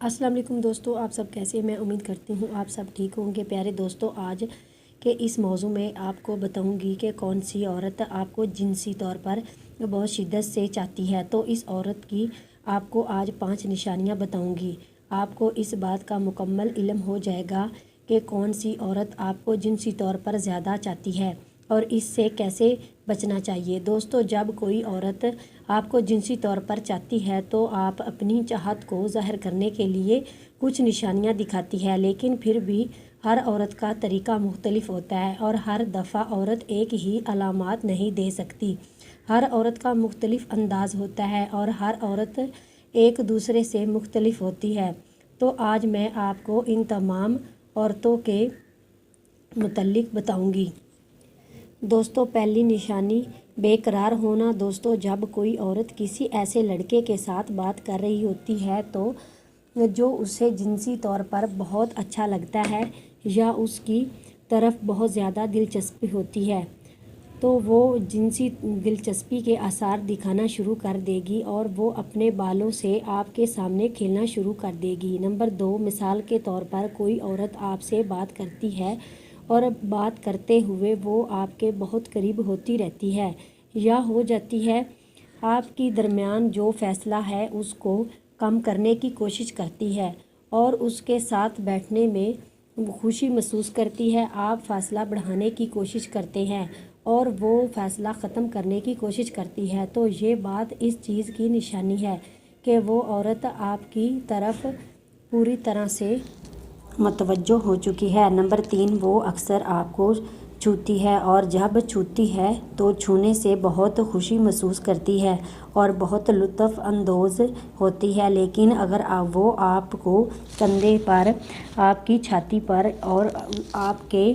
السلام علیکم دوستو، آپ سب کیسے؟ میں امید کرتی ہوں آپ سب ٹھیک ہوں گے۔ پیارے دوستو، آج کے اس موضوع میں آپ کو بتاؤں گی کہ کون سی عورت آپ کو جنسی طور پر بہت شدت سے چاہتی ہے۔ تو اس عورت کی آپ کو آج 5 نشانیاں بتاؤں گی۔ آپ کو اس بات کا مکمل علم ہو جائے گا کہ کون سی عورت آپ کو جنسی طور پر زیادہ چاہتی ہے اور اس سے کیسے بچنا چاہیے۔ دوستو، جب کوئی عورت آپ کو جنسی طور پر چاہتی ہے تو آپ اپنی چاہت کو ظاہر کرنے کے لیے کچھ نشانیاں دکھاتی ہے، لیکن پھر بھی ہر عورت کا طریقہ مختلف ہوتا ہے اور ہر دفعہ عورت ایک ہی علامات نہیں دے سکتی۔ ہر عورت کا مختلف انداز ہوتا ہے اور ہر عورت ایک دوسرے سے مختلف ہوتی ہے۔ تو آج میں آپ کو ان تمام عورتوں کے متعلق بتاؤں گی۔ دوستو، پہلی نشانی بے قرار ہونا۔ دوستو، جب کوئی عورت کسی ایسے لڑکے کے ساتھ بات کر رہی ہوتی ہے تو جو اسے جنسی طور پر بہت اچھا لگتا ہے یا اس کی طرف بہت زیادہ دلچسپی ہوتی ہے تو وہ جنسی دلچسپی کے آثار دکھانا شروع کر دے گی اور وہ اپنے بالوں سے آپ کے سامنے کھیلنا شروع کر دے گی۔ نمبر 2، مثال کے طور پر کوئی عورت آپ سے بات کرتی ہے اور بات کرتے ہوئے وہ آپ کے بہت قریب ہوتی رہتی ہے یا ہو جاتی ہے۔ آپ کے درمیان جو فاصلہ ہے اس کو کم کرنے کی کوشش کرتی ہے اور اس کے ساتھ بیٹھنے میں خوشی محسوس کرتی ہے۔ آپ فاصلہ بڑھانے کی کوشش کرتے ہیں اور وہ فاصلہ ختم کرنے کی کوشش کرتی ہے، تو یہ بات اس چیز کی نشانی ہے کہ وہ عورت آپ کی طرف پوری طرح سے متوجہ ہو چکی ہے۔ نمبر 3، وہ اکثر آپ کو چھوتی ہے اور جب چھوتی ہے تو چھونے سے بہت خوشی محسوس کرتی ہے اور بہت لطف اندوز ہوتی ہے، لیکن اگر وہ آپ کو کندھے پر، آپ کی چھاتی پر اور آپ کے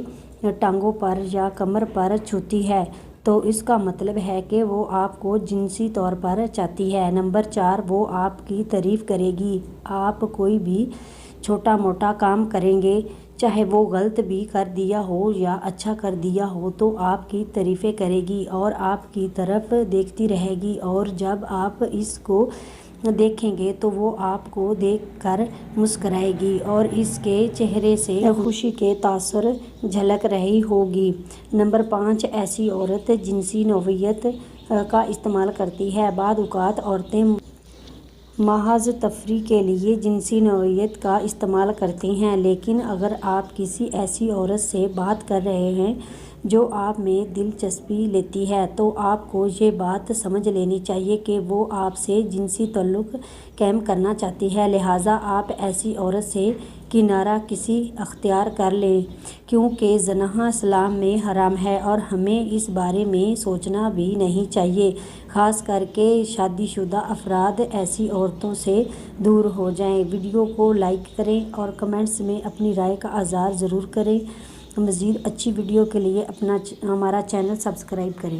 ٹانگوں پر یا کمر پر چھوتی ہے تو اس کا مطلب ہے کہ وہ آپ کو جنسی طور پر چاہتی ہے۔ نمبر 4، وہ آپ کی تعریف کرے گی۔ آپ کوئی بھی چھوٹا موٹا کام کریں گے، چاہے وہ غلط بھی کر دیا ہو یا اچھا کر دیا ہو، تو آپ کی تعریفیں کرے گی اور آپ کی طرف دیکھتی رہے گی، اور جب آپ اس کو دیکھیں گے تو وہ آپ کو دیکھ کر مسکرائے گی اور اس کے چہرے سے خوشی کے تاثر جھلک رہی ہوگی۔ نمبر 5، ایسی عورت جنسی نوعیت کا استعمال کرتی ہے۔ بعض اوقات عورتیں محض تفریح کے لیے جنسی نوعیت کا استعمال کرتی ہیں، لیکن اگر آپ کسی ایسی عورت سے بات کر رہے ہیں جو آپ میں دلچسپی لیتی ہے تو آپ کو یہ بات سمجھ لینی چاہیے کہ وہ آپ سے جنسی تعلق قائم کرنا چاہتی ہے، لہٰذا آپ ایسی عورت سے کنارہ کشی اختیار کر لیں، کیونکہ زنا اسلام میں حرام ہے اور ہمیں اس بارے میں سوچنا بھی نہیں چاہیے۔ خاص کر کے شادی شدہ افراد ایسی عورتوں سے دور ہو جائیں۔ ویڈیو کو لائک کریں اور کمنٹس میں اپنی رائے کا اظہار ضرور کریں۔ مزید اچھی ویڈیو کے لیے ہمارا چینل سبسکرائب کریں۔